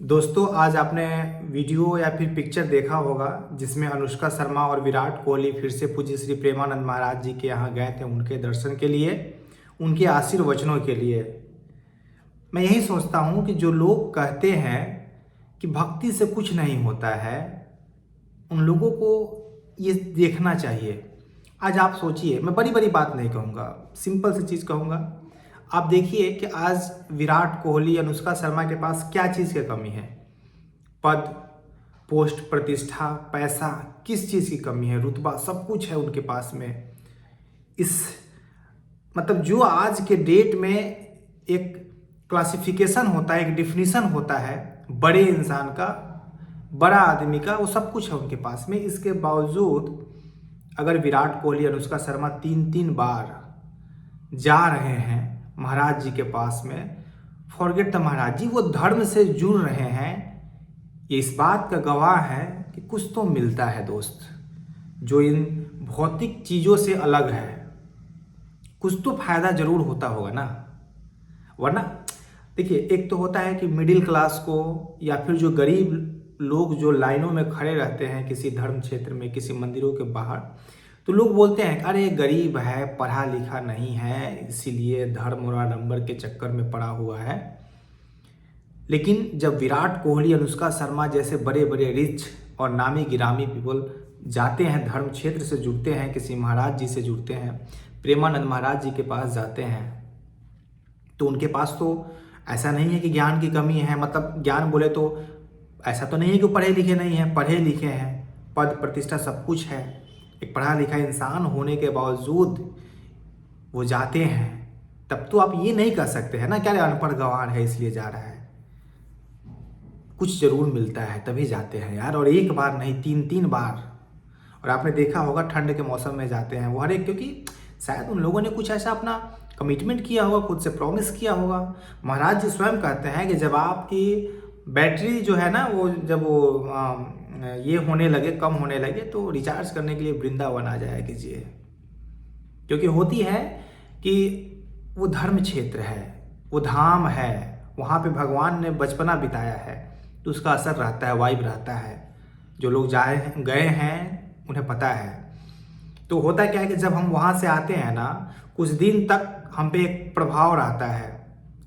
दोस्तों, आज आपने वीडियो या फिर पिक्चर देखा होगा जिसमें अनुष्का शर्मा और विराट कोहली फिर से पूज्य श्री प्रेमानंद महाराज जी के यहाँ गए थे उनके दर्शन के लिए, उनके आशीर्वचनों के लिए। मैं यही सोचता हूँ कि जो लोग कहते हैं कि भक्ति से कुछ नहीं होता है, उन लोगों को ये देखना चाहिए। आज आप सोचिए, मैं बड़ी बड़ी बात नहीं कहूँगा, सिंपल सी चीज़ कहूँगा। आप देखिए कि आज विराट कोहली, अनुष्का शर्मा के पास क्या चीज़ की कमी है? पद, पोस्ट, प्रतिष्ठा, पैसा, किस चीज़ की कमी है? रुतबा, सब कुछ है उनके पास में। इस मतलब जो आज के डेट में एक क्लासिफिकेशन होता है, एक डिफिनीशन होता है बड़े इंसान का, बड़ा आदमी का, वो सब कुछ है उनके पास में। इसके बावजूद अगर विराट कोहली, अनुष्का शर्मा तीन बार जा रहे हैं महाराज जी के पास में, फॉरगेट द महाराज जी, वो धर्म से जुड़ रहे हैं, ये इस बात का गवाह है कि कुछ तो मिलता है दोस्त, जो इन भौतिक चीज़ों से अलग है। कुछ तो फायदा जरूर होता होगा ना। वरना देखिए, एक तो होता है कि मिडिल क्लास को या फिर जो गरीब लोग जो लाइनों में खड़े रहते हैं किसी धर्म क्षेत्र में, किसी मंदिरों के बाहर, तो लोग बोलते हैं अरे गरीब है, पढ़ा लिखा नहीं है, इसीलिए धर्म और आडंबर के चक्कर में पड़ा हुआ है। लेकिन जब विराट कोहली, अनुष्का शर्मा जैसे बड़े बड़े रिच और नामी गिरामी पीपल जाते हैं, धर्म क्षेत्र से जुड़ते हैं, किसी महाराज जी से जुड़ते हैं, प्रेमानंद महाराज जी के पास जाते हैं, तो उनके पास तो ऐसा नहीं है कि ज्ञान की कमी है। मतलब ज्ञान बोले तो ऐसा तो नहीं है कि वो पढ़े लिखे नहीं हैं, पढ़े लिखे हैं, पद प्रतिष्ठा सब कुछ है। एक पढ़ा लिखा इंसान होने के बावजूद वो जाते हैं, तब तो आप ये नहीं कह सकते हैं ना क्या अनपढ़ गंवार है इसलिए जा रहा है। कुछ जरूर मिलता है तभी जाते हैं यार, और एक बार नहीं, तीन बार। और आपने देखा होगा ठंड के मौसम में जाते हैं वो हर एक, क्योंकि शायद उन लोगों ने कुछ ऐसा अपना कमिटमेंट किया होगा, खुद से प्रॉमिस किया होगा। महाराज जी स्वयं कहते हैं कि जब आपकी बैटरी जो है ना, वो जब वो ये होने लगे, कम होने लगे, तो रिचार्ज करने के लिए वृंदावन आ जाया कीजिए। क्योंकि होती है कि वो धर्म क्षेत्र है, वो धाम है, वहाँ पे भगवान ने बचपना बिताया है, तो उसका असर रहता है, वाइब रहता है। जो लोग गए हैं उन्हें पता है। तो होता क्या है कि जब हम वहाँ से आते हैं ना, कुछ दिन तक हम पे एक प्रभाव रहता है,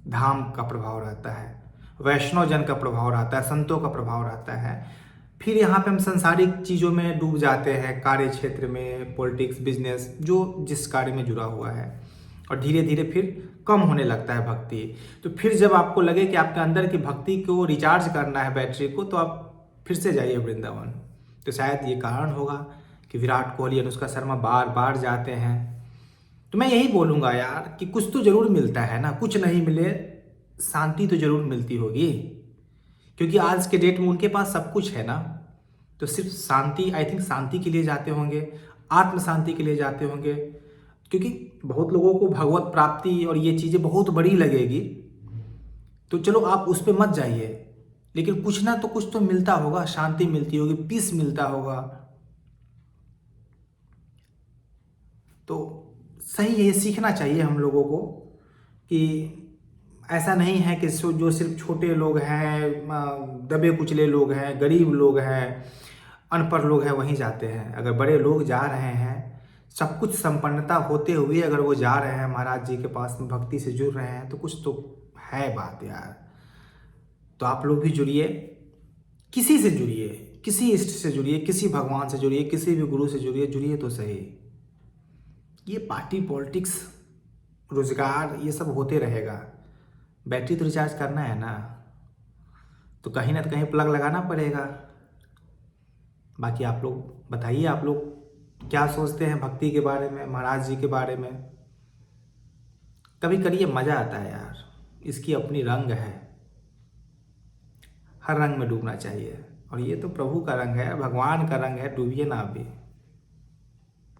धाम का प्रभाव रहता है, वैष्णव जन का प्रभाव रहता है, संतों का प्रभाव रहता है। फिर यहाँ पे हम संसारिक चीज़ों में डूब जाते हैं, कार्य क्षेत्र में, पॉलिटिक्स, बिजनेस, जो जिस कार्य में जुड़ा हुआ है, और धीरे धीरे फिर कम होने लगता है भक्ति। तो फिर जब आपको लगे कि आपके अंदर की भक्ति को रिचार्ज करना है, बैटरी को, तो आप फिर से जाइए वृंदावन। तो शायद ये कारण होगा कि विराट कोहली, अनुष्का शर्मा बार बार जाते हैं। तो मैं यही बोलूँगा यार कि कुछ तो जरूर मिलता है ना, कुछ नहीं मिले शांति तो जरूर मिलती होगी। क्योंकि आज के डेट में उनके पास सब कुछ है ना, तो सिर्फ शांति, आई थिंक शांति के लिए जाते होंगे, आत्म शांति के लिए जाते होंगे। क्योंकि बहुत लोगों को भगवत प्राप्ति और ये चीज़ें बहुत बड़ी लगेगी, तो चलो आप उस पर मत जाइए, लेकिन कुछ ना तो कुछ तो मिलता होगा, शांति मिलती होगी, पीस मिलता होगा। तो सही है, ये सीखना चाहिए हम लोगों को कि ऐसा नहीं है कि जो सिर्फ छोटे लोग हैं, दबे कुचले लोग हैं, गरीब लोग हैं, अनपढ़ लोग हैं, वहीं जाते हैं। अगर बड़े लोग जा रहे हैं, सब कुछ संपन्नता होते हुए अगर वो जा रहे हैं महाराज जी के पास में, भक्ति से जुड़ रहे हैं, तो कुछ तो है बात यार। तो आप लोग भी जुड़िए, किसी से जुड़िए, किसी इष्ट से जुड़िए, किसी भगवान से जुड़िए, किसी भी गुरु से जुड़िए, जुड़िए तो सही। ये पार्टी, पॉलिटिक्स, रोजगार, ये सब होते रहेगा। बैटरी तो रिचार्ज करना है ना, तो कहीं ना कहीं प्लग लगाना पड़ेगा। बाकी आप लोग बताइए, आप लोग क्या सोचते हैं भक्ति के बारे में, महाराज जी के बारे में? कभी करिए, मज़ा आता है यार, इसकी अपनी रंग है, हर रंग में डूबना चाहिए। और ये तो प्रभु का रंग है, भगवान का रंग है, डूबिए ना अभी।